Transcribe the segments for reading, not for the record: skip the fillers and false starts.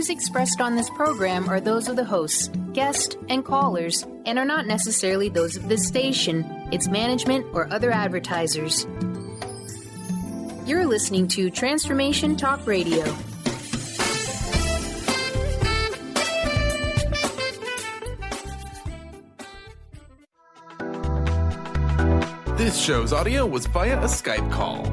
views expressed on this program are those of the hosts, guests, and callers, and are not necessarily those of this station, its management, or other advertisers. You're listening to Transformation Talk Radio. This show's audio was via a Skype call.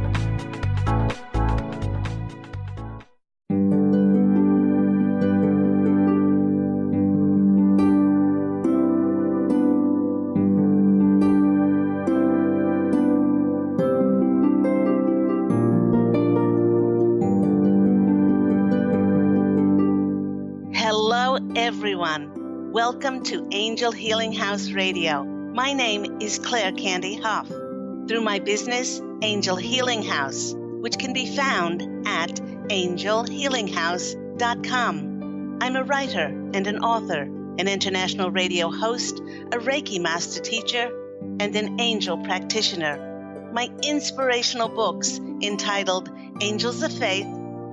Hello, everyone. Welcome to Angel Healing House Radio. My name is Candy Hough. Through my business, Angel Healing House, which can be found at angelhealinghouse.com. I'm a writer and an author, an international radio host, a Reiki master teacher, and an angel practitioner. My inspirational books entitled Angels of Faith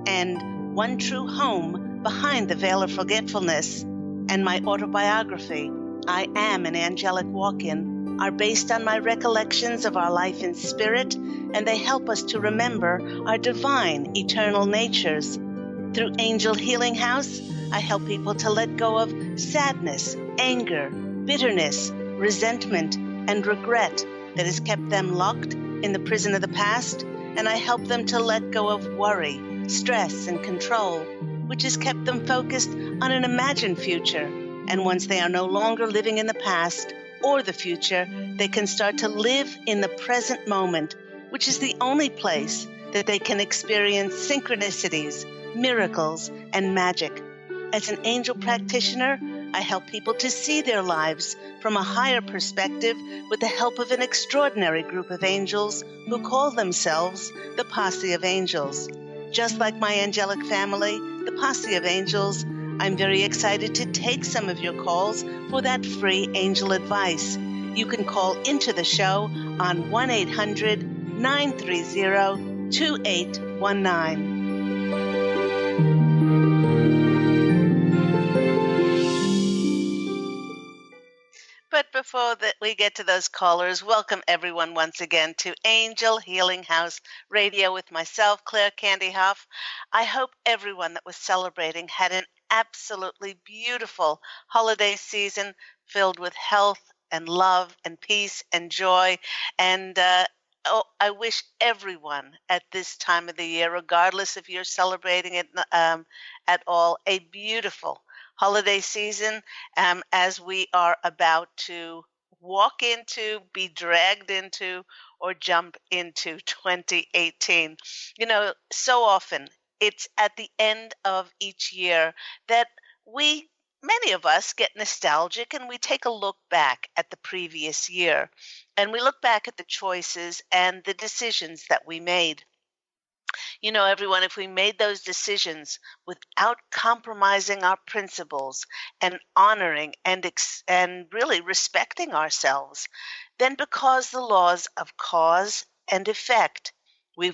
and One True Home Behind the Veil of Forgetfulness, and my autobiography, I Am an Angelic Walk-In, are based on my recollections of our life in spirit, and they help us to remember our divine, eternal natures. Through Angel Healing House, I help people to let go of sadness, anger, bitterness, resentment, and regret that has kept them locked in the prison of the past, and I help them to let go of worry, stress, and control, which has kept them focused on an imagined future. And once they are no longer living in the past or the future, they can start to live in the present moment, which is the only place that they can experience synchronicities, miracles, and magic. As an angel practitioner, I help people to see their lives from a higher perspective with the help of an extraordinary group of angels who call themselves the Posse of Angels. Just like my angelic family, the Posse of Angels, I'm very excited to take some of your calls for that free angel advice. You can call into the show on 1-800-930-2819. But before we get to those callers, welcome everyone once again to Angel Healing House Radio with myself, Candy Hough. I hope everyone that was celebrating had an absolutely beautiful holiday season filled with health and love and peace and joy. And I wish everyone at this time of the year, regardless if you're celebrating it at all, a beautiful holiday season as we are about to walk into, be dragged into, or jump into 2018. You know, so often it's at the end of each year that many of us get nostalgic and we take a look back at the previous year. And we look back at the choices and the decisions that we made. You know, everyone, if we made those decisions without compromising our principles and honoring and really respecting ourselves, then because the laws of cause and effect, we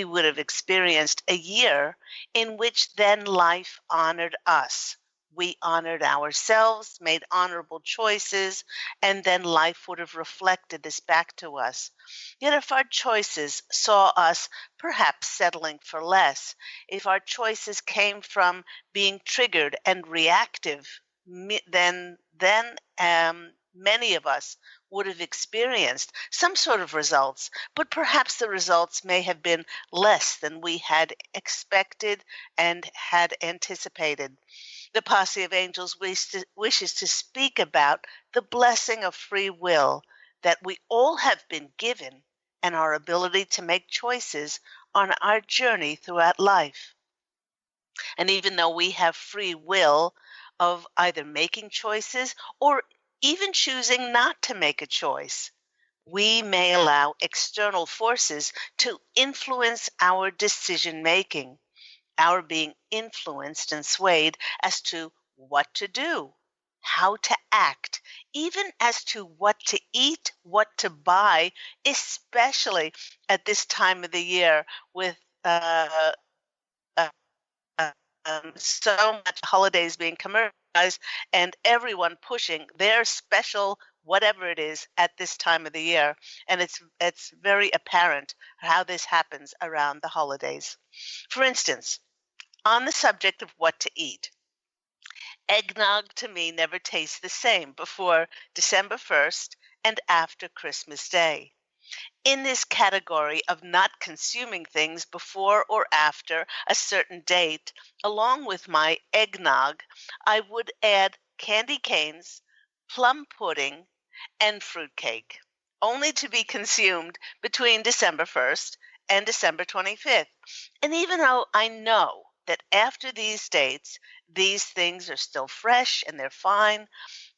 would have experienced a year in which then life honored us. We honored ourselves, made honorable choices, and then life would have reflected this back to us. Yet if our choices saw us perhaps settling for less, if our choices came from being triggered and reactive, then many of us would have experienced some sort of results, but perhaps the results may have been less than we had expected and had anticipated. The Posse of Angels wishes to speak about the blessing of free will that we all have been given and our ability to make choices on our journey throughout life. And even though we have free will of either making choices or even choosing not to make a choice, we may allow external forces to influence our decision making. Our being influenced and swayed as to what to do, how to act, even as to what to eat, what to buy, especially at this time of the year with so much holidays being commercialized and everyone pushing their special whatever it is at this time of the year. And it's very apparent how this happens around the holidays. For instance, on the subject of what to eat, eggnog to me never tastes the same before December 1st and after Christmas Day. In this category of not consuming things before or after a certain date, along with my eggnog, I would add candy canes, plum pudding, and fruitcake, only to be consumed between December 1st and December 25th. And even though I know that after these dates, these things are still fresh and they're fine,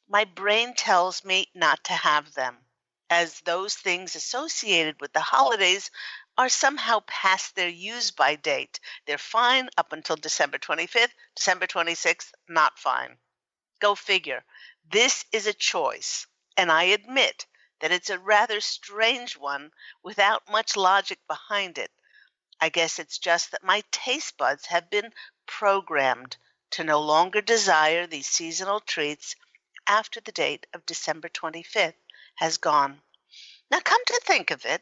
my brain tells me not to have them, as those things associated with the holidays are somehow past their use by date. They're fine up until December 25th, December 26th, not fine. Go figure. This is a choice, and I admit that it's a rather strange one without much logic behind it. I guess it's just that my taste buds have been programmed to no longer desire these seasonal treats after the date of December 25th has gone. Now, come to think of it,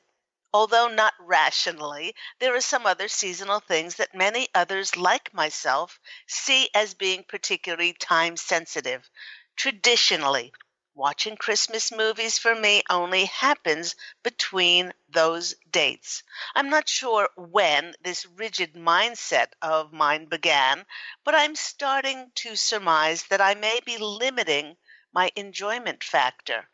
although not rationally, there are some other seasonal things that many others, like myself, see as being particularly time sensitive. Traditionally, watching Christmas movies for me only happens between those dates. I'm not sure when this rigid mindset of mine began, but I'm starting to surmise that I may be limiting my enjoyment factor.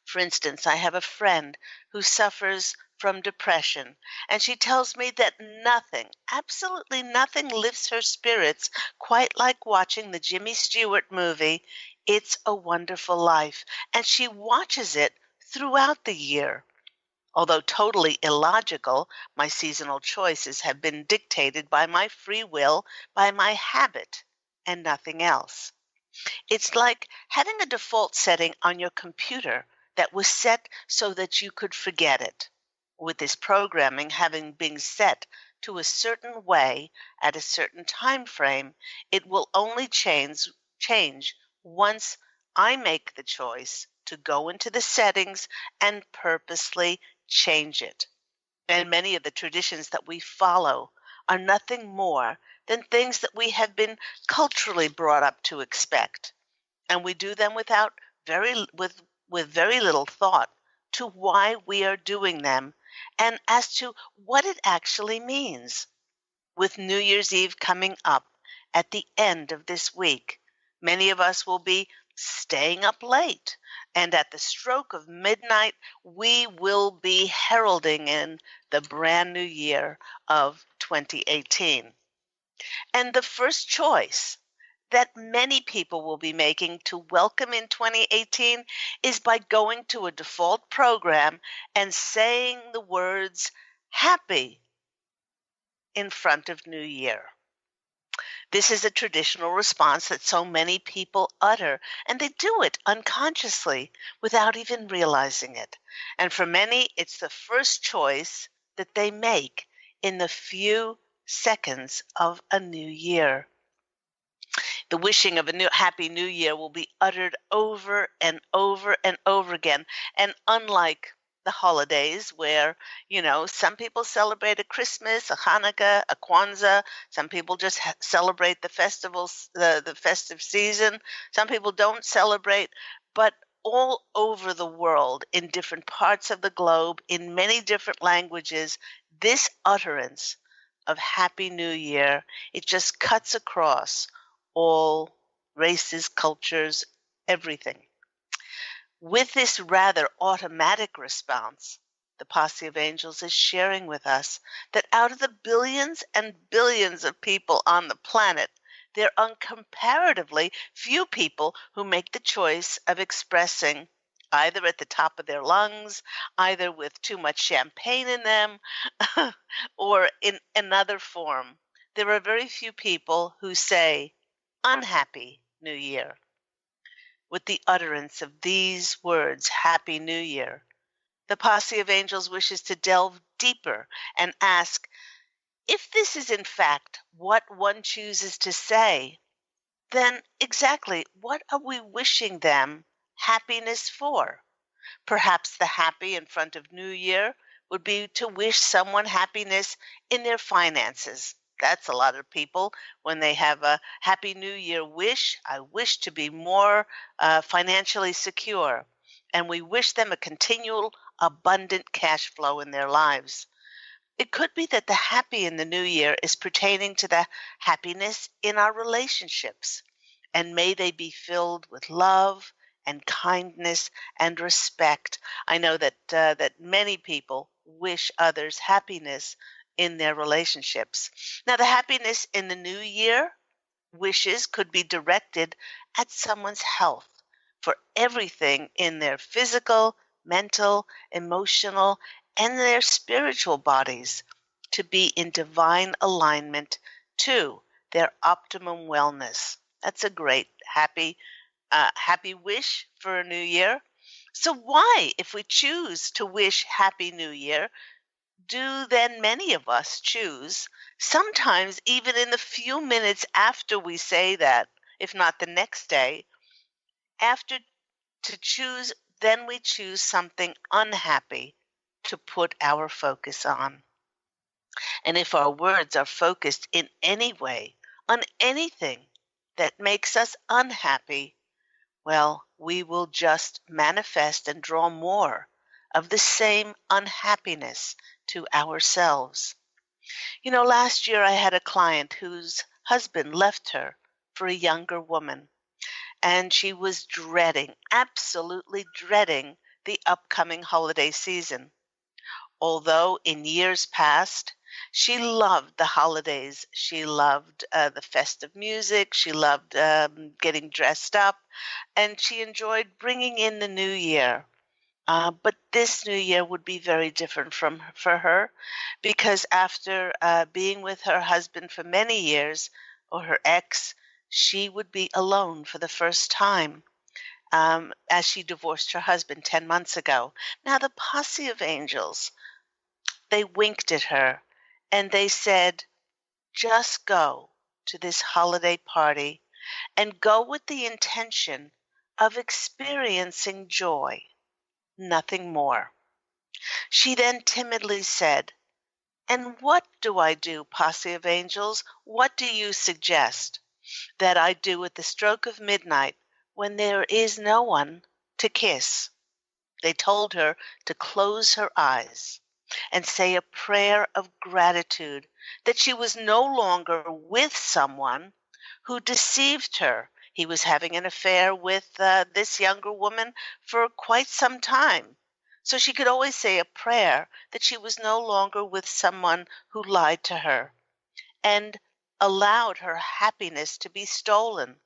For instance, I have a friend who suffers from depression, and she tells me that nothing, absolutely nothing, lifts her spirits quite like watching the Jimmy Stewart movie, It's a Wonderful Life, and she watches it throughout the year. Although totally illogical, my seasonal choices have been dictated by my free will, by my habit, and nothing else. It's like having a default setting on your computer that was set so that you could forget it. With this programming having been set to a certain way at a certain time frame, it will only change once I make the choice to go into the settings and purposely change it. And many of the traditions that we follow are nothing more than things that we have been culturally brought up to expect, and we do them with very little thought to why we are doing them and as to what it actually means. With New Year's Eve coming up at the end of this week, many of us will be staying up late, and at the stroke of midnight, we will be heralding in the brand new year of 2018. And the first choice that many people will be making to welcome in 2018 is by going to a default program and saying the words happy in front of New Year. This is a traditional response that so many people utter, and they do it unconsciously without even realizing it. And for many, it's the first choice that they make in the few seconds of a new year. The wishing of a happy new year will be uttered over and over and over again. And unlike the holidays where, some people celebrate a Christmas, a Hanukkah, a Kwanzaa, some people just celebrate the festivals, the festive season, some people don't celebrate, but all over the world, in different parts of the globe, in many different languages, this utterance of Happy New Year, it just cuts across all races, cultures, everything. With this rather automatic response, the Posse of Angels is sharing with us that out of the billions and billions of people on the planet, there are comparatively few people who make the choice of expressing either at the top of their lungs, either with too much champagne in them, or in another form. There are very few people who say, Unhappy New Year. With the utterance of these words, Happy New Year, the Posse of Angels wishes to delve deeper and ask, If this is in fact what one chooses to say, then exactly what are we wishing them happiness for? Perhaps the happy in front of New Year would be to wish someone happiness in their finances. That's a lot of people when they have a Happy New Year wish. I wish to be more financially secure. And we wish them a continual abundant cash flow in their lives. It could be that the happy in the new year is pertaining to the happiness in our relationships. And may they be filled with love and kindness and respect. I know that many people wish others happiness in their relationships. Now, the happiness in the new year wishes could be directed at someone's health for everything in their physical, mental, emotional, and their spiritual bodies to be in divine alignment to their optimum wellness. That's a great happy wish for a new year. So why, if we choose to wish happy new year, do then many of us choose, sometimes even in the few minutes after we say that, if not the next day, after to choose, then we choose something unhappy to put our focus on. And if our words are focused in any way on anything that makes us unhappy, well, we will just manifest and draw more of the same unhappiness to ourselves. You know, last year I had a client whose husband left her for a younger woman, and she was dreading, absolutely dreading the upcoming holiday season. Although in years past, she loved the holidays. She loved the festive music. She loved getting dressed up, and she enjoyed bringing in the new year. But this new year would be very different for her because after being with her husband for many years, or her ex, she would be alone for the first time as she divorced her husband 10 months ago. Now, the Posse of Angels, they winked at her and they said, just go to this holiday party and go with the intention of experiencing joy, nothing more. She then timidly said, and what do I do, Posse of Angels? What do you suggest that I do at the stroke of midnight when there is no one to kiss? They told her to close her eyes and say a prayer of gratitude that she was no longer with someone who deceived her. He was having an affair with this younger woman for quite some time. So she could always say a prayer that she was no longer with someone who lied to her and allowed her happiness to be stolen,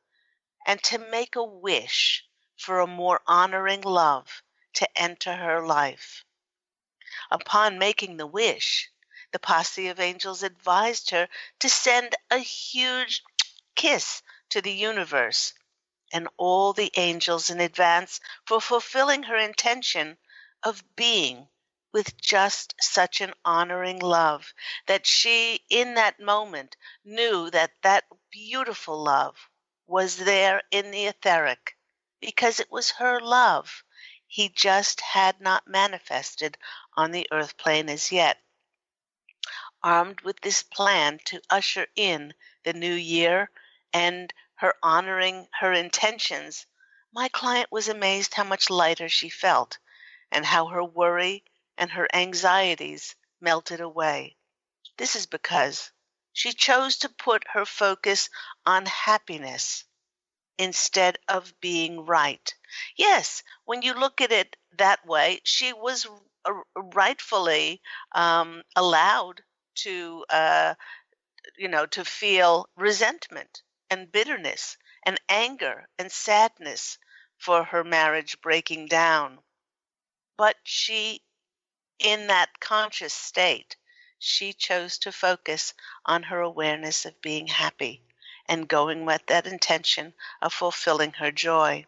and to make a wish for a more honoring love to enter her life. Upon making the wish, the Posse of Angels advised her to send a huge kiss to the universe and all the angels in advance for fulfilling her intention of being with just such an honoring love that she, in that moment, knew that that beautiful love was there in the etheric because it was her love. He just had not manifested on the earth plane as yet. Armed with this plan to usher in the new year and her honoring her intentions, my client was amazed how much lighter she felt and how her worry and her anxieties melted away. This is because she chose to put her focus on happiness instead of being right. Yes, when you look at it that way, she was rightfully allowed to, to feel resentment and bitterness and anger and sadness for her marriage breaking down. But she, in that conscious state, she chose to focus on her awareness of being happy and going with that intention of fulfilling her joy.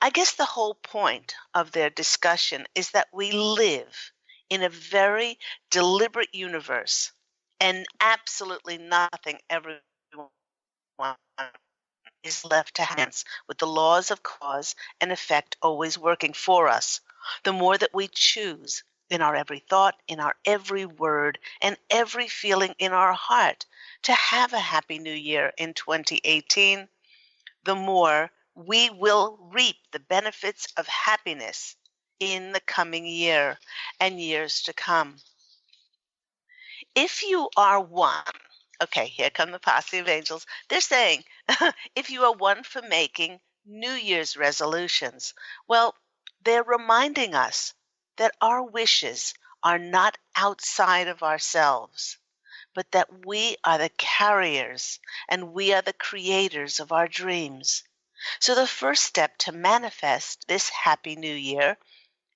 I guess the whole point of their discussion is that we live in a very deliberate universe, and absolutely nothing everyone is left to chance, with the laws of cause and effect always working for us. The more that we choose in our every thought, in our every word, and every feeling in our heart to have a happy new year in 2018, the more we will reap the benefits of happiness in the coming year and years to come. If you are one, okay, here come the Posse of Angels. They're saying, if you are one for making New Year's resolutions, well, they're reminding us that our wishes are not outside of ourselves, but that we are the carriers and we are the creators of our dreams. So the first step to manifest this happy new year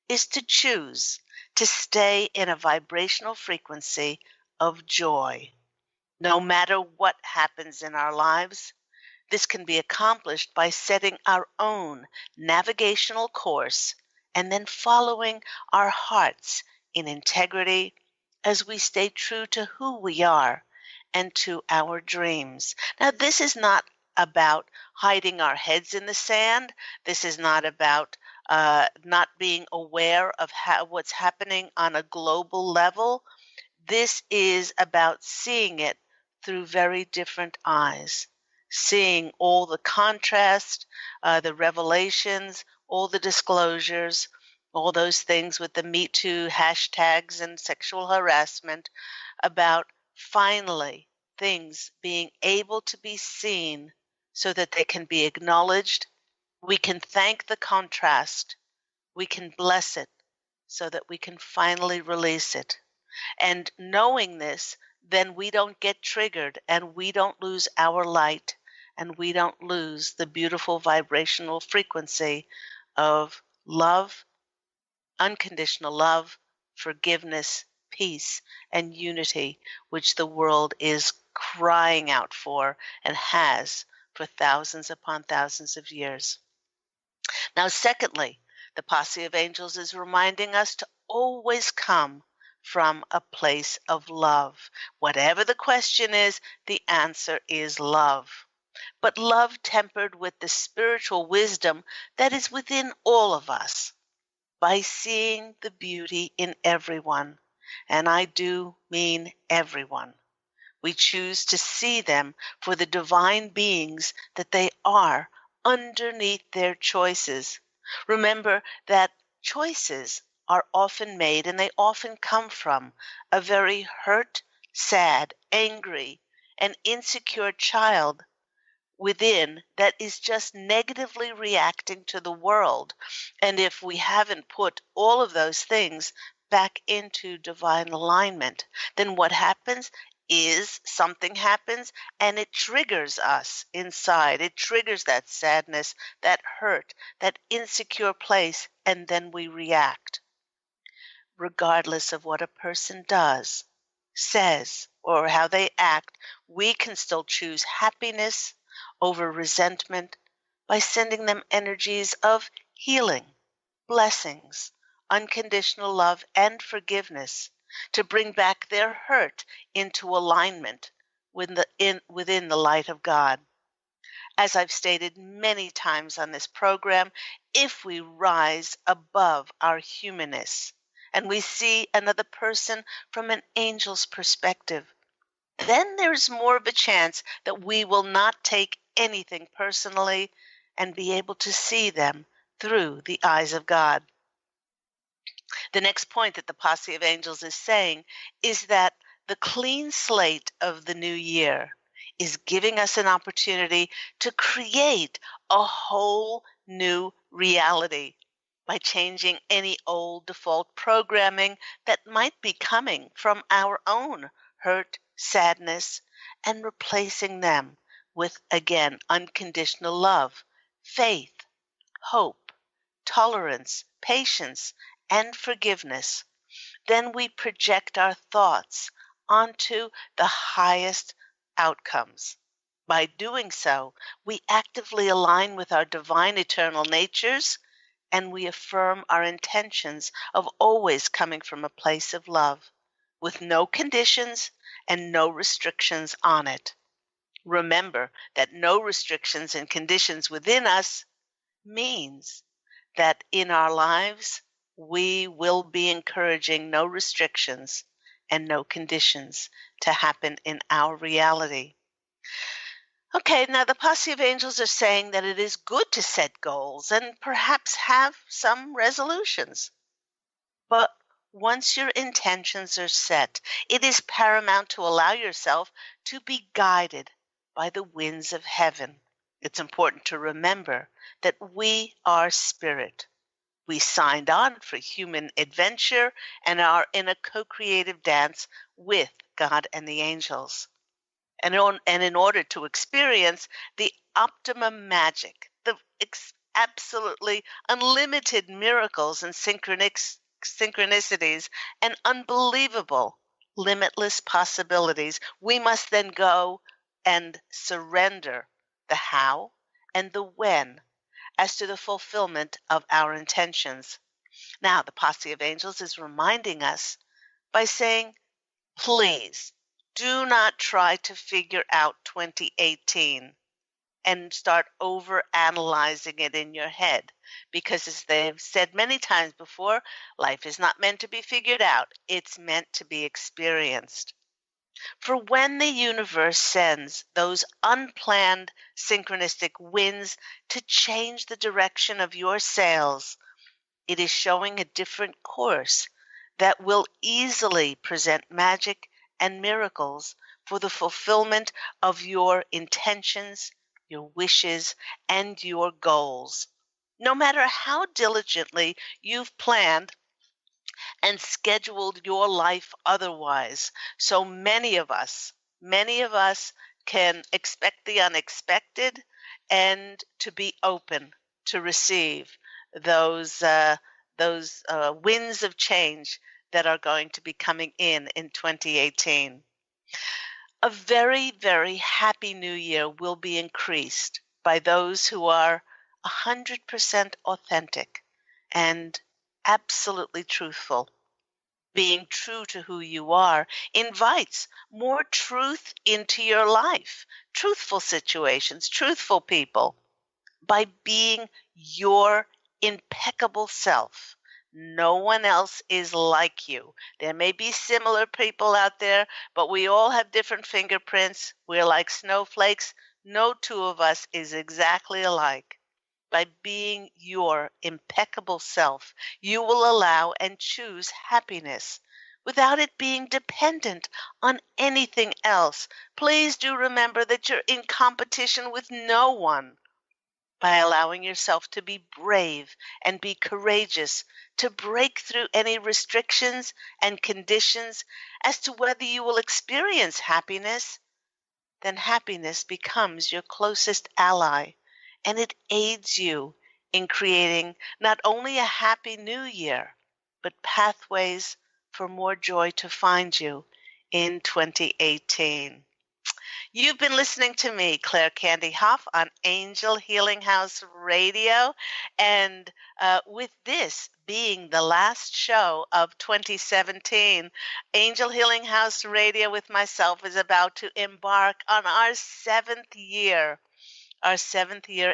is to choose to stay in a vibrational frequency of joy. No matter what happens in our lives, this can be accomplished by setting our own navigational course and then following our hearts in integrity as we stay true to who we are and to our dreams. Now, this is not about hiding our heads in the sand. This is not about not being aware of what's happening on a global level. This is about seeing it through very different eyes, seeing all the contrast, the revelations, all the disclosures, all those things with the Me Too hashtags and sexual harassment, about finally things being able to be seen so that they can be acknowledged. We can thank the contrast. We can bless it so that we can finally release it. And knowing this, then we don't get triggered and we don't lose our light and we don't lose the beautiful vibrational frequency of love, unconditional love, forgiveness, peace, and unity, which the world is crying out for and has for thousands upon thousands of years. Now, secondly, the Posse of Angels is reminding us to always come from a place of love. Whatever the question is, the answer is love. But love tempered with the spiritual wisdom that is within all of us, by seeing the beauty in everyone. And I do mean everyone. We choose to see them for the divine beings that they are underneath their choices. Remember that choices are often made and they often come from a very hurt, sad, angry, and insecure child within that is just negatively reacting to the world. And if we haven't put all of those things back into divine alignment, then what happens is something happens and it triggers us inside. It triggers that sadness, that hurt, that insecure place, and then we react. Regardless of what a person does, says, or how they act, we can still choose happiness over resentment by sending them energies of healing, blessings, unconditional love, and forgiveness to bring back their hurt into alignment within the light of God. As I've stated many times on this program, if we rise above our humanness and we see another person from an angel's perspective, then there's more of a chance that we will not take anything personally and be able to see them through the eyes of God. The next point that the Posse of Angels is saying is that the clean slate of the new year is giving us an opportunity to create a whole new reality by changing any old default programming that might be coming from our own hurt, sadness, and replacing them with, again, unconditional love, faith, hope, tolerance, patience, and forgiveness. Then we project our thoughts onto the highest outcomes. By doing so, we actively align with our divine eternal natures and we affirm our intentions of always coming from a place of love, with no conditions and no restrictions on it. Remember that no restrictions and conditions within us means that in our lives, we will be encouraging no restrictions and no conditions to happen in our reality. Okay, now the Posse of Angels are saying that it is good to set goals and perhaps have some resolutions. But once your intentions are set, it is paramount to allow yourself to be guided by the winds of heaven. It's important to remember that we are spirit. We signed on for human adventure and are in a co-creative dance with God and the angels. And in order to experience the optimum magic, the absolutely unlimited miracles and synchronicities and unbelievable, limitless possibilities, we must then go and surrender the how and the when as to the fulfillment of our intentions. Now, the Posse of Angels is reminding us by saying, please do not try to figure out 2018 and start over analyzing it in your head. Because as they've said many times before, life is not meant to be figured out. It's meant to be experienced. For when the universe sends those unplanned synchronistic winds to change the direction of your sails, it is showing a different course that will easily present magic and miracles for the fulfillment of your intentions, your wishes, and your goals. No matter how diligently you've planned and scheduled your life otherwise. So many of us can expect the unexpected and to be open to receive those winds of change that are going to be coming in 2018. A very, very happy new year will be increased by those who are 100% authentic and absolutely truthful. Being true to who you are invites more truth into your life, truthful situations, truthful people. By being your impeccable self, no one else is like you. There may be similar people out there, but we all have different fingerprints. We're like snowflakes. No two of us is exactly alike. By being your impeccable self, you will allow and choose happiness without it being dependent on anything else. Please do remember that you're in competition with no one. By allowing yourself to be brave and be courageous, to break through any restrictions and conditions as to whether you will experience happiness, then happiness becomes your closest ally, and it aids you in creating not only a happy new year, but pathways for more joy to find you in 2018. You've been listening to me, Claire Candy Hough, on Angel Healing House Radio. And with this being the last show of 2017, Angel Healing House Radio with myself is about to embark on our seventh year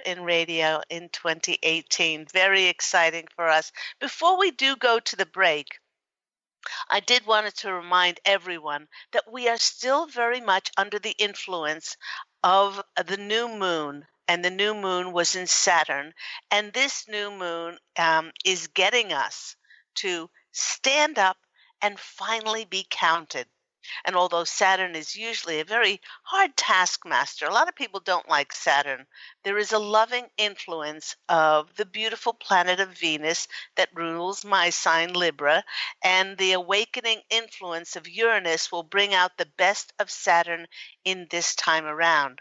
in radio in 2018. Very exciting for us. Before we do go to the break, I did want to remind everyone that we are still very much under the influence of the new moon, and the new moon was in Saturn. And this new moon is getting us to stand up and finally be counted. And although Saturn is usually a very hard taskmaster, a lot of people don't like Saturn. There is a loving influence of the beautiful planet of Venus that rules my sign Libra, and the awakening influence of Uranus will bring out the best of Saturn in this time around.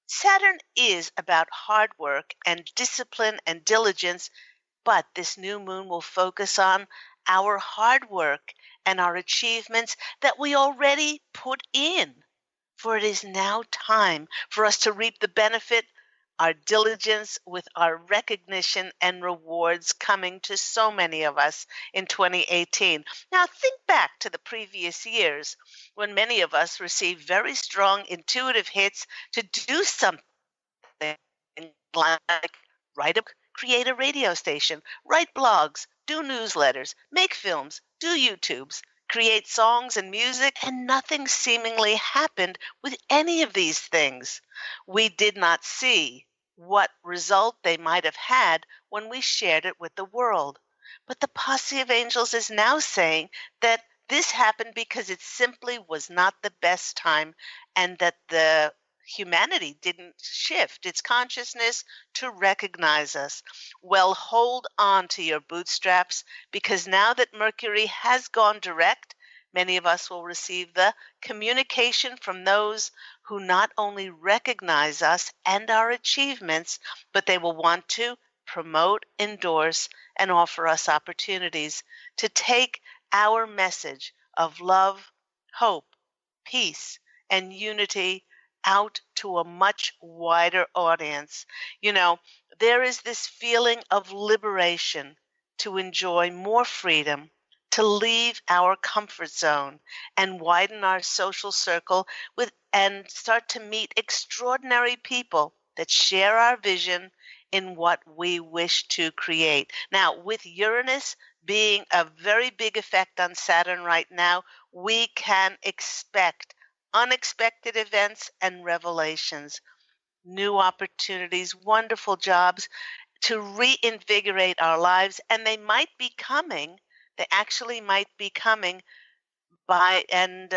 Saturn is about hard work and discipline and diligence, but this new moon will focus on our hard work and our achievements that we already put in. For it is now time for us to reap the benefit our diligence, with our recognition and rewards coming to so many of us in 2018. Now, think back to the previous years when many of us received very strong intuitive hits to do something like write a create a radio station, write blogs, do newsletters, make films, do YouTubes, create songs and music, and nothing seemingly happened with any of these things. We did not see what result they might have had when we shared it with the world. But the Posse of Angels is now saying that this happened because it simply was not the best time, and that the humanity didn't shift its consciousness to recognize us. Well, hold on to your bootstraps, because now that Mercury has gone direct, many of us will receive the communication from those who not only recognize us and our achievements, but they will want to promote, endorse, and offer us opportunities to take our message of love, hope, peace, and unity out to a much wider audience. You know, there is this feeling of liberation to enjoy more freedom, to leave our comfort zone and widen our social circle with and start to meet extraordinary people that share our vision in what we wish to create. Now, with Uranus being a very big effect on Saturn right now, we can expect unexpected events and revelations, new opportunities, wonderful jobs to reinvigorate our lives. And they might be coming, they actually might be coming by and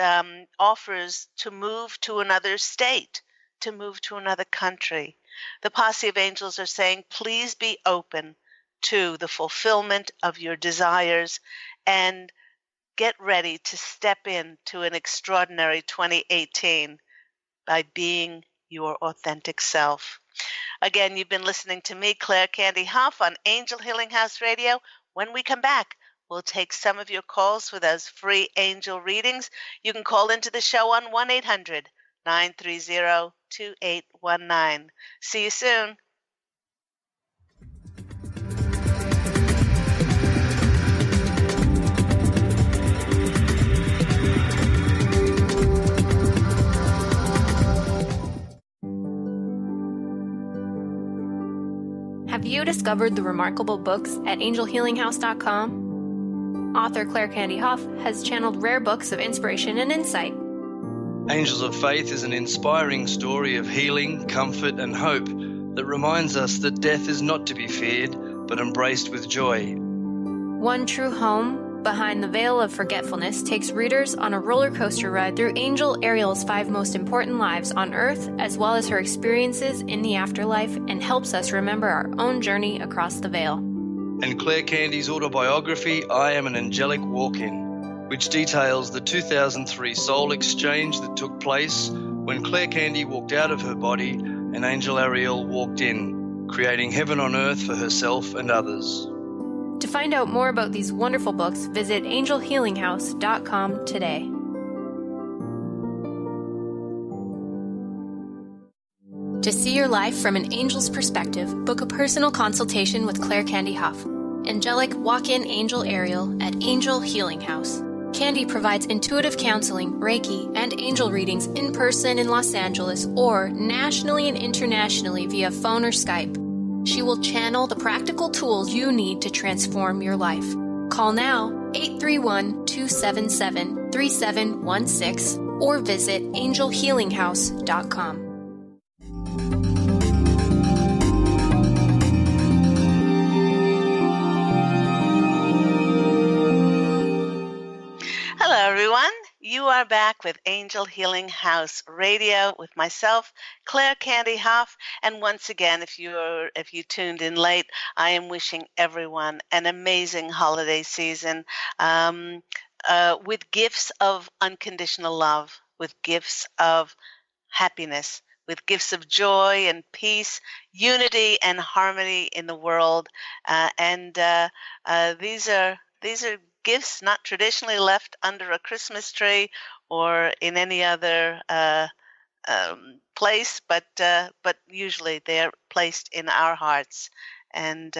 offers to move to another state, to move to another country. The Posse of Angels are saying, please be open to the fulfillment of your desires and get ready to step into an extraordinary 2018 by being your authentic self. Again, you've been listening to me, Claire Candy Hough, on Angel Healing House Radio. When we come back, we'll take some of your calls for those free angel readings. You can call into the show on 1-800-930-2819. See you soon. Have you discovered the remarkable books at angelhealinghouse.com? Author Claire Candy Hough has channeled rare books of inspiration and insight. Angels of Faith is an inspiring story of healing, comfort, and hope that reminds us that death is not to be feared, but embraced with joy. One True Home, Behind the Veil of Forgetfulness, takes readers on a roller coaster ride through Angel Ariel's 5 most important lives on Earth, as well as her experiences in the afterlife, and helps us remember our own journey across the veil. And Claire Candy's autobiography, I Am an Angelic Walk-In, which details the 2003 soul exchange that took place when Claire Candy walked out of her body and Angel Ariel walked in, creating heaven on earth for herself and others. To find out more about these wonderful books, visit angelhealinghouse.com today. To see your life from an angel's perspective, book a personal consultation with Claire Candy Hough, Angelic Walk-In Angel Ariel at Angel Healing House. Candy provides intuitive counseling, Reiki, and angel readings in person in Los Angeles or nationally and internationally via phone or Skype. She will channel the practical tools you need to transform your life. Call now, 831-277-3716, or visit angelhealinghouse.com. Hello, everyone. You are back with Angel Healing House Radio with myself, Claire Candy Hough. And once again, if you tuned in late, I am wishing everyone an amazing holiday season with gifts of unconditional love, with gifts of happiness, with gifts of joy and peace, unity and harmony in the world. These are gifts not traditionally left under a Christmas tree or in any other place, but usually they're placed in our hearts. And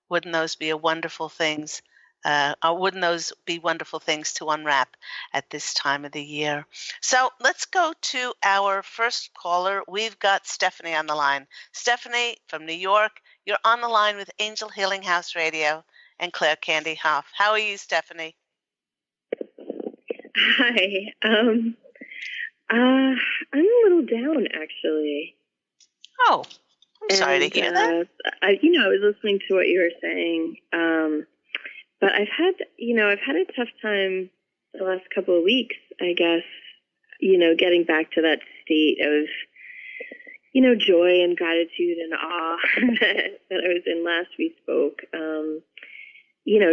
wouldn't those be wonderful things? Or wouldn't those be wonderful things to unwrap at this time of the year? So let's go to our first caller. We've got Stephanie on the line. Stephanie from New York, you're on the line with Angel Healing House Radio and Claire Candy Hough. How are you, Stephanie? Hi. I'm a little down, actually. Oh, I'm sorry to hear that. I was listening to what you were saying, but I've had a tough time the last couple of weeks, I guess, getting back to that state of, joy and gratitude and awe that I was in last we spoke.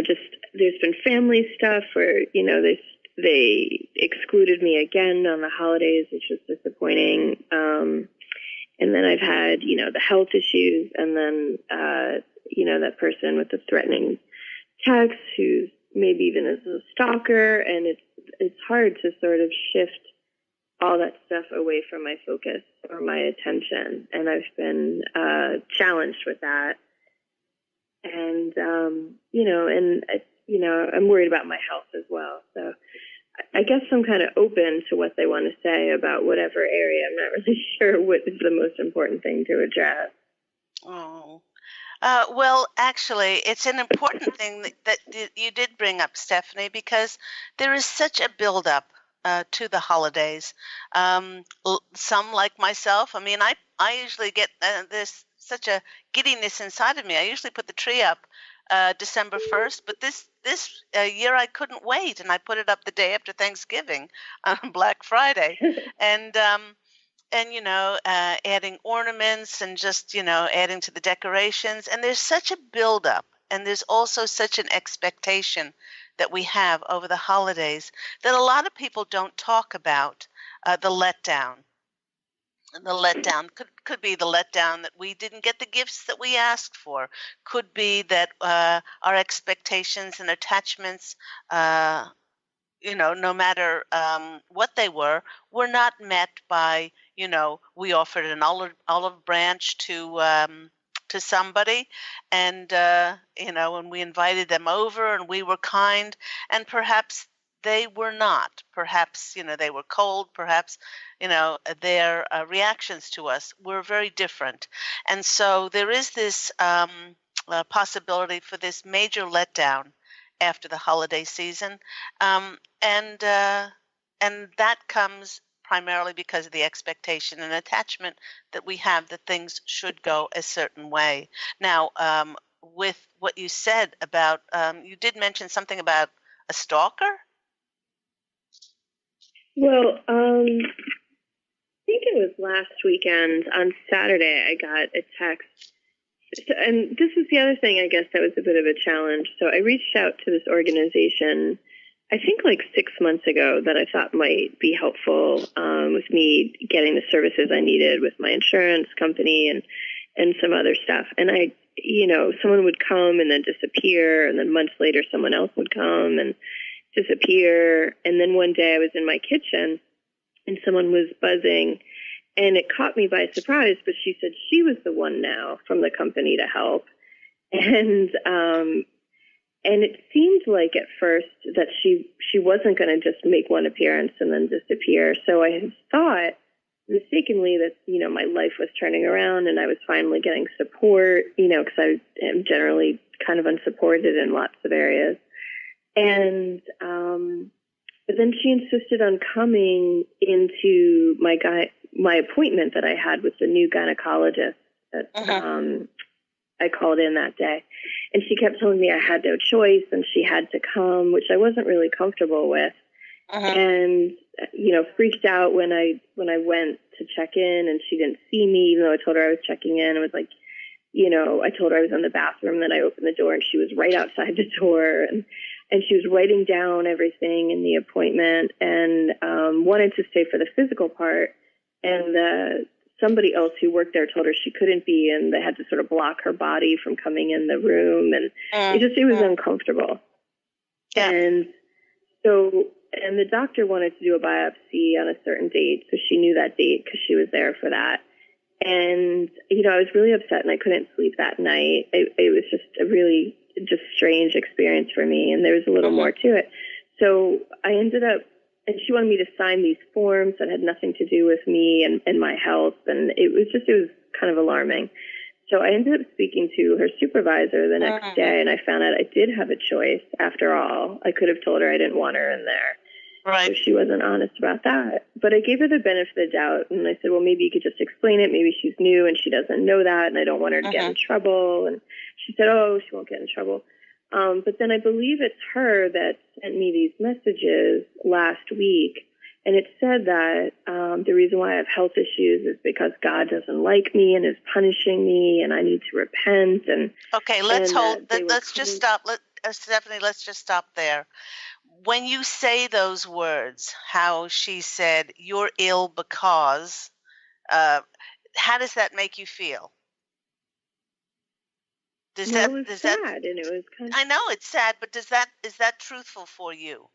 Just there's been family stuff where, they excluded me again on the holidays, which was disappointing. And then I've had, the health issues, and then, that person with the threatening text who's maybe even as a stalker, and it's hard to sort of shift all that stuff away from my focus or my attention. And I've been challenged with that. And, I'm worried about my health as well. So I guess I'm kind of open to what they want to say about whatever area. I'm not really sure what is the most important thing to address. Oh. Well, actually, it's an important thing that you did bring up, Stephanie, because there is such a buildup to the holidays. Some, like myself, I usually get there's such a giddiness inside of me. I usually put the tree up December 1st, but this year I couldn't wait, and I put it up the day after Thanksgiving on Black Friday, and adding ornaments and just adding to the decorations. And there's such a buildup, and there's also such an expectation that we have over the holidays that a lot of people don't talk about the letdown. And the letdown could be the letdown that we didn't get the gifts that we asked for. Could be that our expectations and attachments, no matter what they were not met by, we offered an olive branch to somebody, and when we invited them over and we were kind, and perhaps they were not. Perhaps, they were cold. Perhaps, their reactions to us were very different. And so there is this possibility for this major letdown after the holiday season. And that comes primarily because of the expectation and attachment that we have that things should go a certain way. Now, with what you said about, you did mention something about a stalker? Well, I think it was last weekend on Saturday I got a text. And this is the other thing, I guess, that was a bit of a challenge. So I reached out to this organization, I think like 6 months ago, that I thought might be helpful with me getting the services I needed with my insurance company and some other stuff. And someone would come and then disappear, and then months later someone else would come and disappear. And then one day I was in my kitchen and someone was buzzing, and it caught me by surprise, but she said she was the one now from the company to help. And it seemed like at first that she wasn't going to just make one appearance and then disappear. So I had thought mistakenly that, my life was turning around and I was finally getting support, because I am generally kind of unsupported in lots of areas. And, but then she insisted on coming into my appointment that I had with the new gynecologist that, I called in that day. And she kept telling me I had no choice and she had to come, which I wasn't really comfortable with. And, freaked out when I went to check in and she didn't see me, even though I told her I was checking in. It was like, I told her I was in the bathroom, then I opened the door and she was right outside the door, and she was writing down everything in the appointment and wanted to stay for the physical part. And somebody else who worked there told her she couldn't be, and they had to sort of block her body from coming in the room. And it was uncomfortable. Yeah. And so and the doctor wanted to do a biopsy on a certain date, so she knew that date because she was there for that. And, I was really upset and I couldn't sleep that night. It was just a really just strange experience for me, and there was a little more to it. So I ended up, and she wanted me to sign these forms that had nothing to do with me and my health, and it was kind of alarming. So I ended up speaking to her supervisor the next day, and I found out I did have a choice after all. I could have told her I didn't want her in there. Right. So she wasn't honest about that. But I gave her the benefit of the doubt, and I said, well, maybe you could just explain it. Maybe she's new and she doesn't know that, and I don't want her to get in trouble. And she said, oh, she won't get in trouble. But then I believe it's her that sent me these messages last week, and it said that the reason why I have health issues is because God doesn't like me and is punishing me, and I need to repent. And okay, let's hold. Let's just stop. Stephanie, let's just stop there. When you say those words, how she said, you're ill because, how does that make you feel? It was sad, and it was kind of... I know it's sad, but is that truthful for you?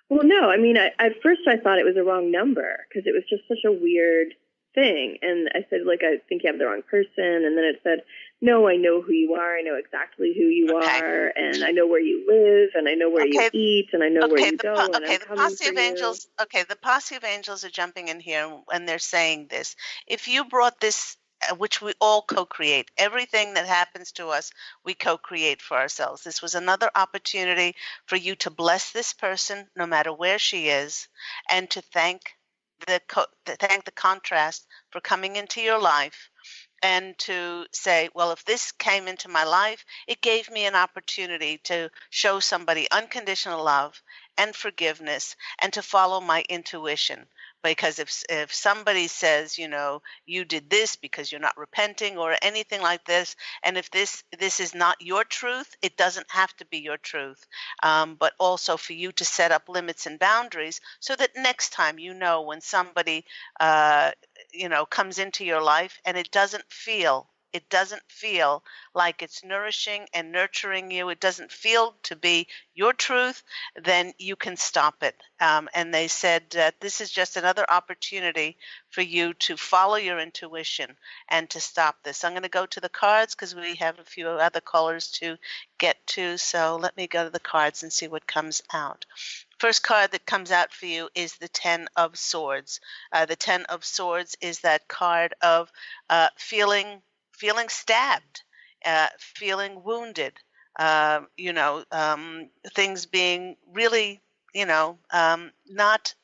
Well, no. I mean, at first I thought it was a wrong number because it was just such a weird thing. And I said, I think you have the wrong person. And then it said, no, I know who you are. I know exactly who you are. And I know where you live. And I know where you eat. And I know where you go. Okay, the Posse of Angels. Okay, the Posse of Angels are jumping in here and they're saying this. If you brought this, which we all co-create, everything that happens to us, we co-create for ourselves. This was another opportunity for you to bless this person, no matter where she is, and to thank the contrast for coming into your life, and to say, well, if this came into my life, it gave me an opportunity to show somebody unconditional love and forgiveness and to follow my intuition. Because if somebody says, you did this because you're not repenting or anything like this, and if this is not your truth, it doesn't have to be your truth. But also for you to set up limits and boundaries so that next time, when somebody, comes into your life and it doesn't feel like it's nourishing and nurturing you, it doesn't feel to be your truth, then you can stop it. And they said that this is just another opportunity for you to follow your intuition and to stop this. I'm going to go to the cards because we have a few other callers to get to. So let me go to the cards and see what comes out. First card that comes out for you is the Ten of Swords. The Ten of Swords is that card of feeling stabbed, feeling wounded, things being really, not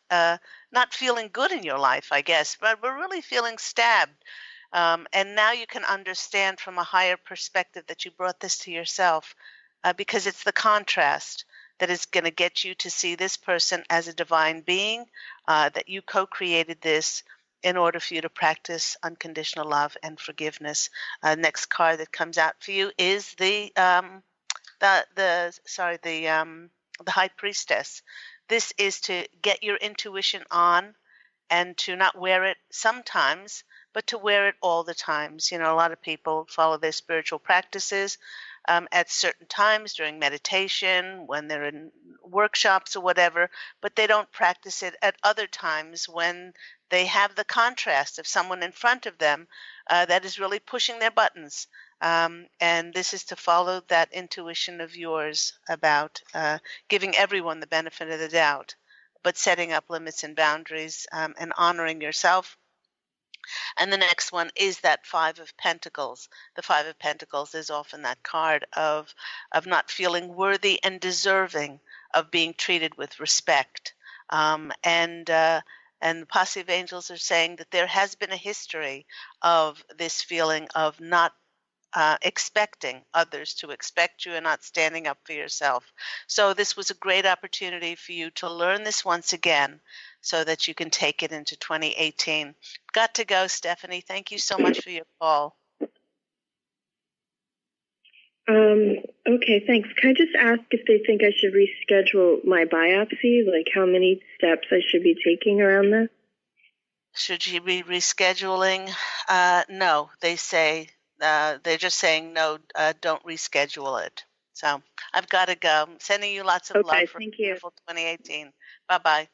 feeling good in your life, I guess, but we're really feeling stabbed. And now you can understand from a higher perspective that you brought this to yourself because it's the contrast that is going to get you to see this person as a divine being, that you co-created this in order for you to practice unconditional love and forgiveness. Next card that comes out for you is the High Priestess. This is to get your intuition on and to not wear it sometimes, but to wear it all the times. A lot of people follow their spiritual practices at certain times during meditation, when they're in workshops or whatever, but they don't practice it at other times when they have the contrast of someone in front of them that is really pushing their buttons. And this is to follow that intuition of yours about giving everyone the benefit of the doubt, but setting up limits and boundaries and honoring yourself. And the next one is that Five of Pentacles. The Five of Pentacles is often that card of not feeling worthy and deserving of being treated with respect. And the Posse of Angels are saying that there has been a history of this feeling of not expecting others to expect you and not standing up for yourself. So this was a great opportunity for you to learn this once again so that you can take it into 2018. Got to go, Stephanie. Thank you so much for your call. Okay, thanks. Can I just ask if they think I should reschedule my biopsy, like how many steps I should be taking around this? Should you be rescheduling? No, they say, they're just saying, no, don't reschedule it. So I've got to go. I'm sending you lots of love for thank a you. beautiful 2018. Bye-bye.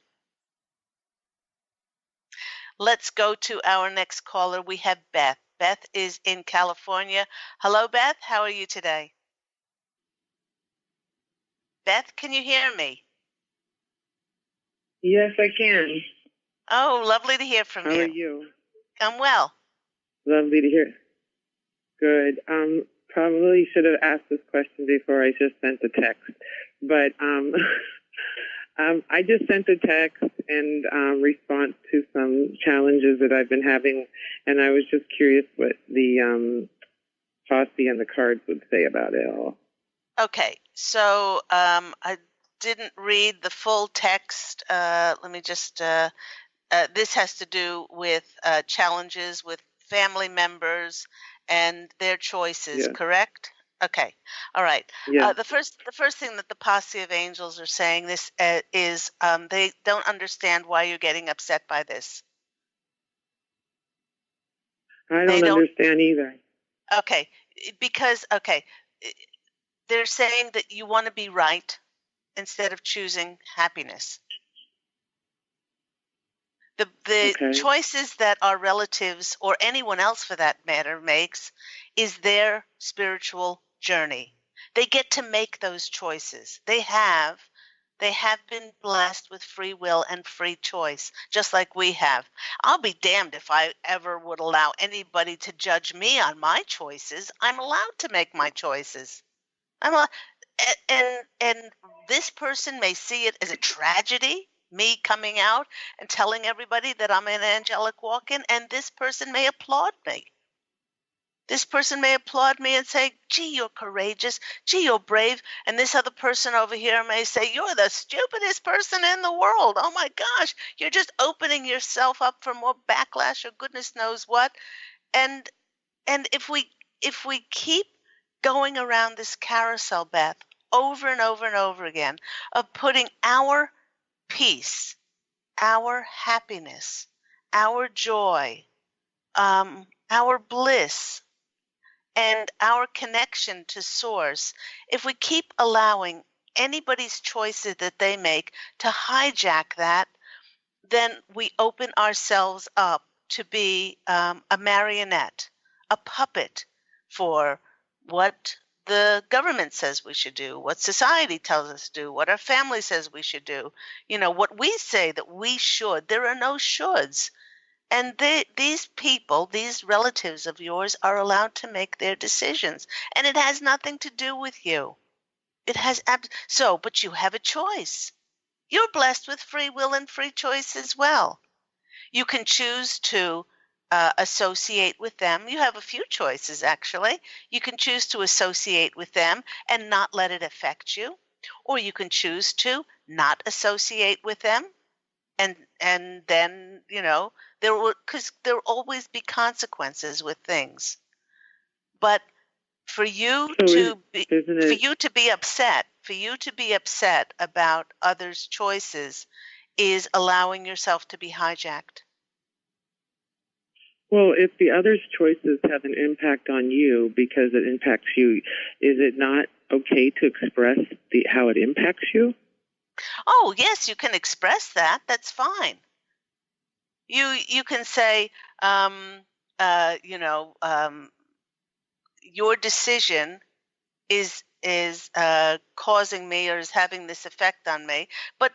Let's go to our next caller. We have Beth. Beth is in California. Hello, Beth. How are you today? Beth, can you hear me? Yes, I can. Oh, lovely to hear from you. How are you? I'm well. Lovely to hear. Good. Probably should have asked this question before I just sent the text, but I just sent a text in response to some challenges that I've been having, and I was just curious what the posse and the cards would say about it all. Okay, so I didn't read the full text. Let me just. This has to do with challenges with family members and their choices, correct? Okay, all right. The first thing that the Posse of Angels are saying this is they don't understand why you're getting upset by this. I don't understand either. Okay, because they're saying that you want to be right instead of choosing happiness. The choices that our relatives or anyone else for that matter makes is their spiritual journey. They get to make those choices. They have been blessed with free will and free choice, just like we have. I'll be damned if I ever would allow anybody to judge me on my choices. I'm allowed to make my choices. And this person may see it as a tragedy, me coming out and telling everybody that I'm an angelic walk-in, and this person may applaud me. This person may applaud me and say, gee, you're courageous. Gee, you're brave. And this other person over here may say, you're the stupidest person in the world. Oh, my gosh, you're just opening yourself up for more backlash or goodness knows what. And if we keep going around this carousel, Beth, over and over and over again, of putting our peace, our happiness, our joy, our bliss, and our connection to Source, if we keep allowing anybody's choices that they make to hijack that, then we open ourselves up to be a marionette, a puppet for what the government says we should do, what society tells us to do, what our family says we should do, what we say that we should. There are no shoulds. And these people, these relatives of yours, are allowed to make their decisions. And it has nothing to do with you. It has but you have a choice. You're blessed with free will and free choice as well. You can choose to associate with them. You have a few choices, actually. You can choose to associate with them and not let it affect you. Or you can choose to not associate with them. And then, there will always be consequences with things. But for you to be upset about others' choices is allowing yourself to be hijacked. Well, if the other's choices have an impact on you because it impacts you, is it not okay to express how it impacts you? Oh, yes, you can express that. That's fine. You can say, your decision is causing me or is having this effect on me, but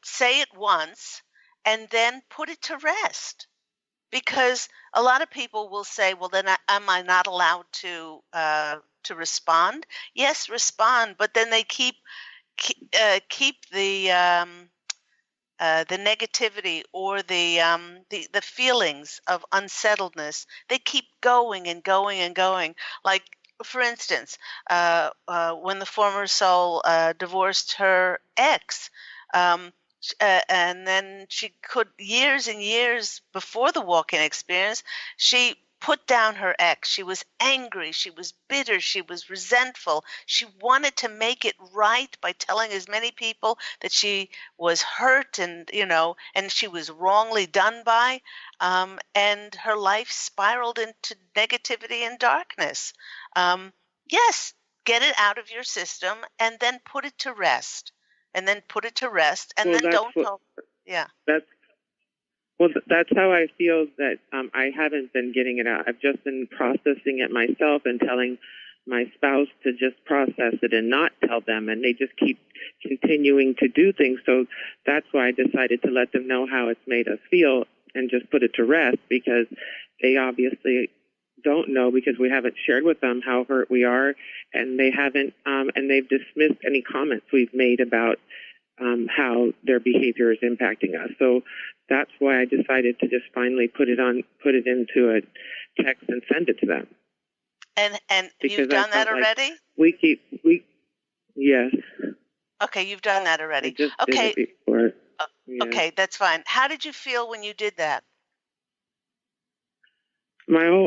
say it once and then put it to rest. Because a lot of people will say, well, then am I not allowed to respond? Yes, respond, but then they keep the negativity or the feelings of unsettledness. They keep going and going and going. Like, for instance, when the former soul divorced her ex, and then she could, years and years before the walk-in experience, she put down her ex. She was angry. She was bitter. She was resentful. She wanted to make it right by telling as many people that she was hurt and she was wrongly done by. And her life spiraled into negativity and darkness. Yes, get it out of your system, and then put it to rest. And then put it to rest, and Well, then don't talk. Yeah. That's how I feel that I haven't been getting it out. I've just been processing it myself and telling my spouse to just process it and not tell them, and they just keep continuing to do things. So that's why I decided to let them know how it's made us feel and just put it to rest, because they obviously don't know, because we haven't shared with them how hurt we are, and they haven't, and they've dismissed any comments we've made about how their behavior is impacting us. So that's why I decided to just finally put it into a text and send it to them. And because you've done that already? Yes. Okay, you've done that already. I just okay. did it before. Yeah. Okay, that's fine. How did you feel when you did that?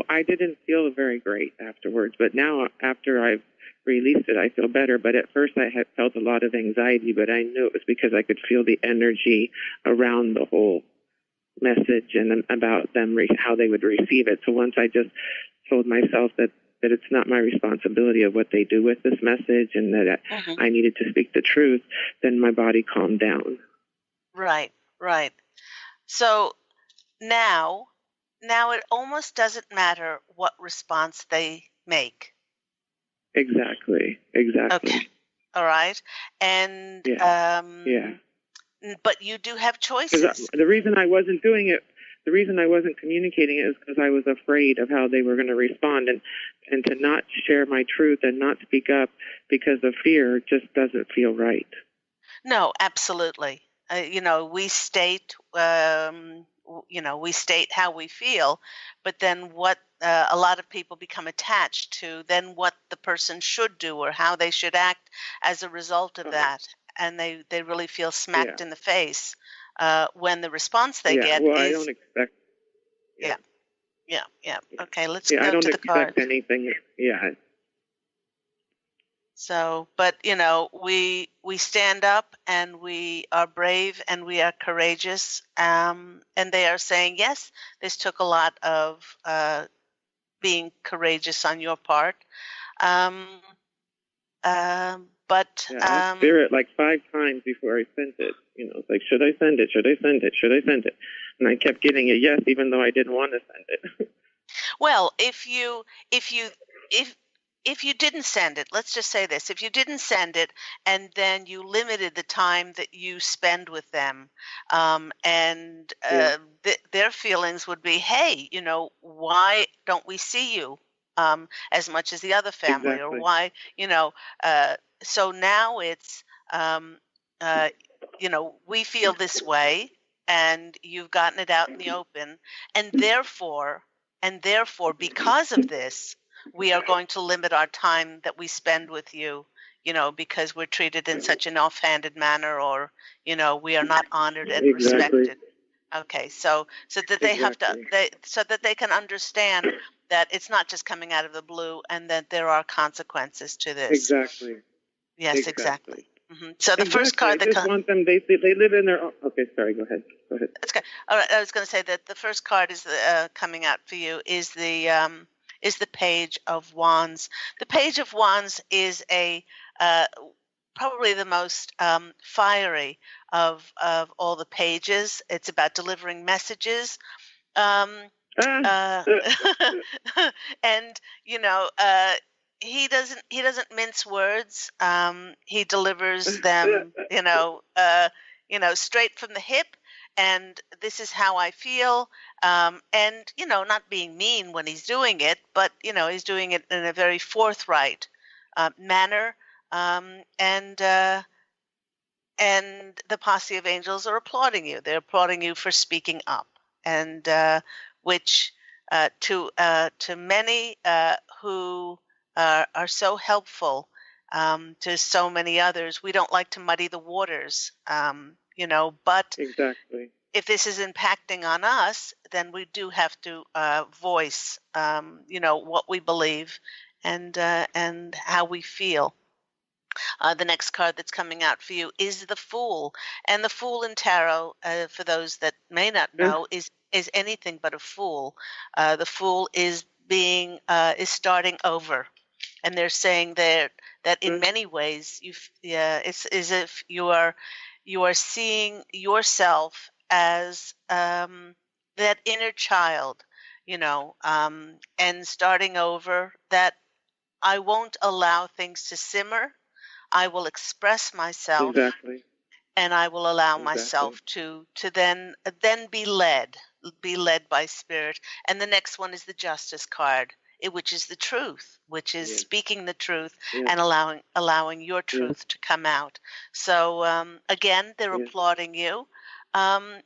I didn't feel very great afterwards, but now after I've released it, I feel better. But at first I had felt a lot of anxiety, but I knew it was because I could feel the energy around the whole message and about them, how they would receive it. So once I just told myself that it's not my responsibility of what they do with this message, and that I needed to speak the truth, then my body calmed down. Right. So now it almost doesn't matter what response they make. Exactly. Okay. All right. And but you do have choices. The reason I wasn't doing it, the reason I wasn't communicating it is because I was afraid of how they were going to respond, and to not share my truth and not speak up because of fear just doesn't feel right. No, absolutely. We state how we feel, but then what a lot of people become attached to, then what the person should do or how they should act as a result of that. And they really feel smacked in the face when the response they get is... I don't expect... Yeah. Okay, let's go to the card. I don't expect anything. Yeah. So, but, we stand up and we are brave and we are courageous. And they are saying, yes, this took a lot of being courageous on your part. But I fear it like 5 times before I sent it. It's like, should I send it? Should I send it? Should I send it? And I kept getting a yes, even though I didn't want to send it. Well, if you didn't send it, let's just say this: if you didn't send it, and then you limited the time that you spend with them, their feelings would be, hey, why don't we see you as much as the other family, exactly. or why, so now it's, we feel this way, and you've gotten it out in the open, and therefore, because of this, we are going to limit our time that we spend with you, because we're treated in such an offhanded manner, or, we are not honored and respected. Okay, so that they have to, so that they can understand that it's not just coming out of the blue, and that there are consequences to this. Exactly. Yes, exactly. Mm-hmm. So the first card that I just want them. They live in their. Okay, sorry. Go ahead. That's good. All right, I was going to say that the first card is coming out for you is the Page of Wands. The Page of Wands is probably the most fiery of all the pages. It's about delivering messages. And he doesn't mince words. He delivers them, straight from the hip. And this is how I feel. And not being mean when he's doing it, but he's doing it in a very forthright manner. And the Posse of Angels are applauding you. They're applauding you for speaking up, and which to many who are so helpful to so many others, we don't like to muddy the waters, but exactly. If this is impacting on us, then we do have to voice, what we believe and how we feel. The next card that's coming out for you is the Fool, and the Fool in tarot, for those that may not know, is anything but a fool. The Fool is starting over, and they're saying that in many ways it's as if you are seeing yourself as that inner child, and starting over, that I won't allow things to simmer. I will express myself. Exactly. And I will allow Exactly. myself to then be led by spirit. And the next one is the justice card, which is the truth, which is speaking the truth and allowing your truth to come out. So again, they're applauding you, and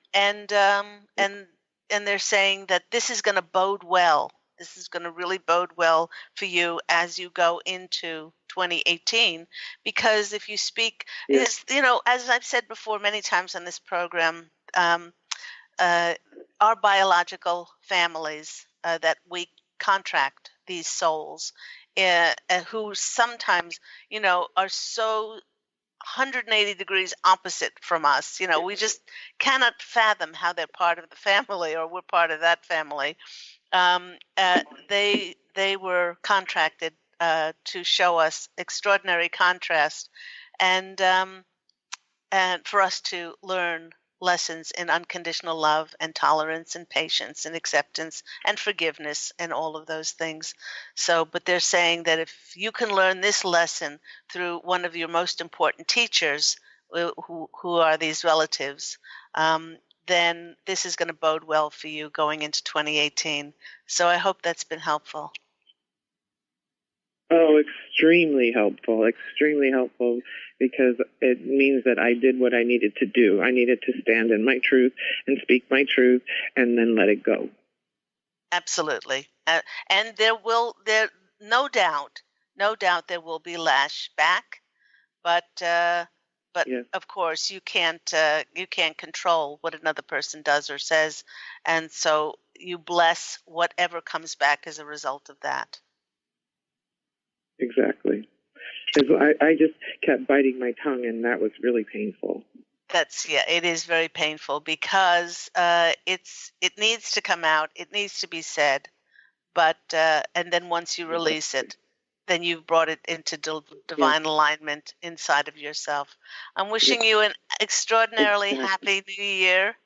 they're saying that this is going to bode well. This is going to really bode well for you as you go into 2018, because if you speak, as I've said before many times on this program, our biological families that we contract these souls, who sometimes, are so 180 degrees opposite from us. We just cannot fathom how they're part of the family or we're part of that family. They were contracted to show us extraordinary contrast, and for us to learn lessons in unconditional love and tolerance and patience and acceptance and forgiveness and all of those things. So, but they're saying that if you can learn this lesson through one of your most important teachers, who are these relatives, then this is going to bode well for you going into 2018. So I hope that's been helpful. Oh, extremely helpful, because it means that I did what I needed to do. I needed to stand in my truth and speak my truth and then let it go. Absolutely. And no doubt there will be lash back, but of course you can't control what another person does or says, and so you bless whatever comes back as a result of that. Exactly. Because I just kept biting my tongue, and that was really painful. It is very painful, because it needs to come out, it needs to be said, but and then once you release it, then you've brought it into divine alignment inside of yourself. I'm wishing you an extraordinarily happy New Year.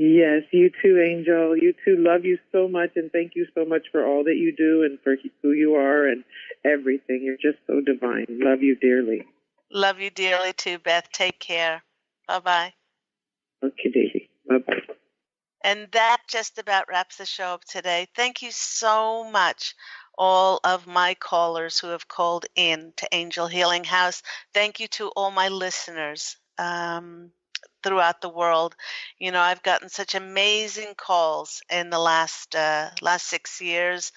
Yes, you too, Angel. You too. Love you so much, and thank you so much for all that you do and for who you are and everything. You're just so divine. Love you dearly. Love you dearly too, Beth. Take care. Bye-bye. Okay, Davy. Bye-bye. And that just about wraps the show up today. Thank you so much, all of my callers who have called in to Angel Healing House. Thank you to all my listeners throughout the world. I've gotten such amazing calls in the last 6 years,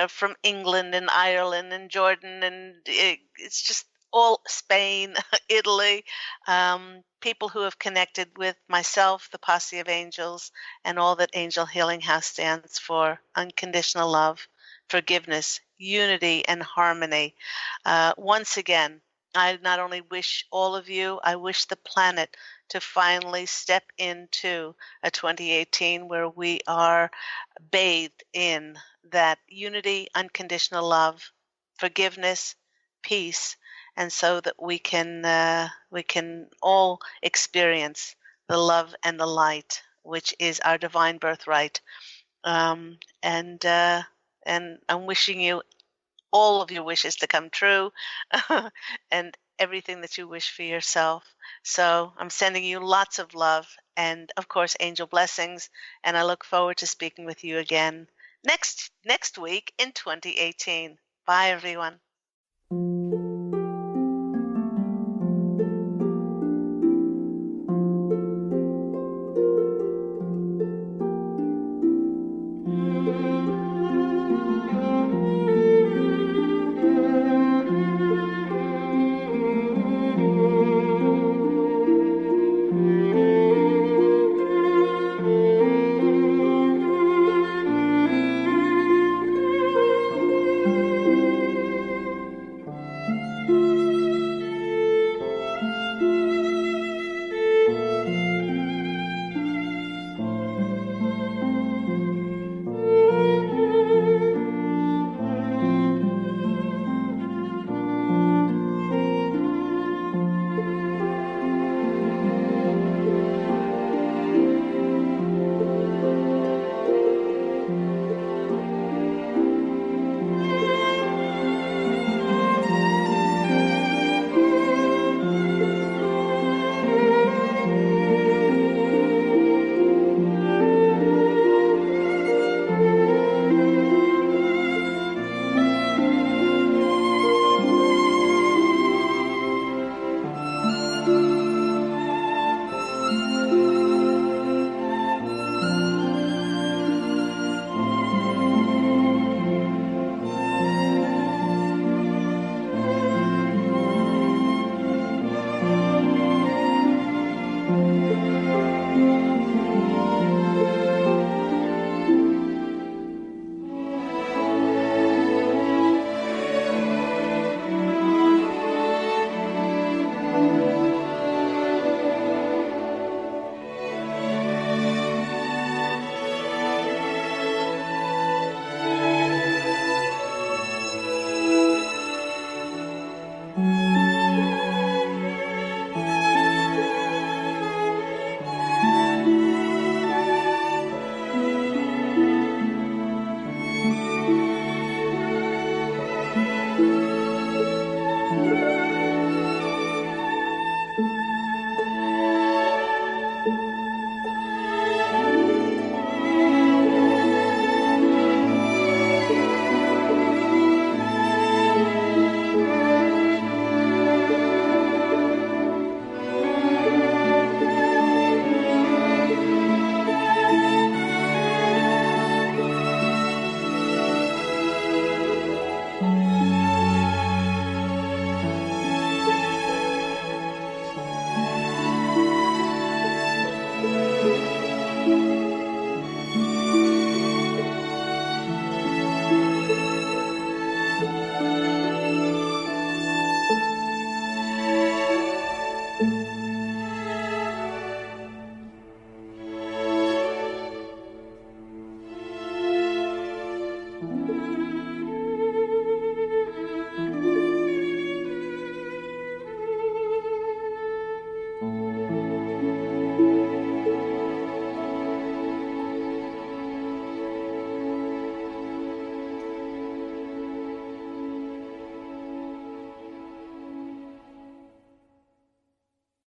from England and Ireland and Jordan, and it's just all Spain, Italy, people who have connected with myself, the Posse of Angels, and all that Angel Healing House stands for: unconditional love, forgiveness, unity, and harmony. Once again, I not only wish all of you, I wish the planet to finally step into a 2018 where we are bathed in that unity, unconditional love, forgiveness, peace, and so that we can all experience the love and the light, which is our divine birthright. And I'm wishing you all of your wishes to come true, and everything that you wish for yourself. So I'm sending you lots of love and, of course, angel blessings, and I look forward to speaking with you again next week in 2018. Bye, everyone.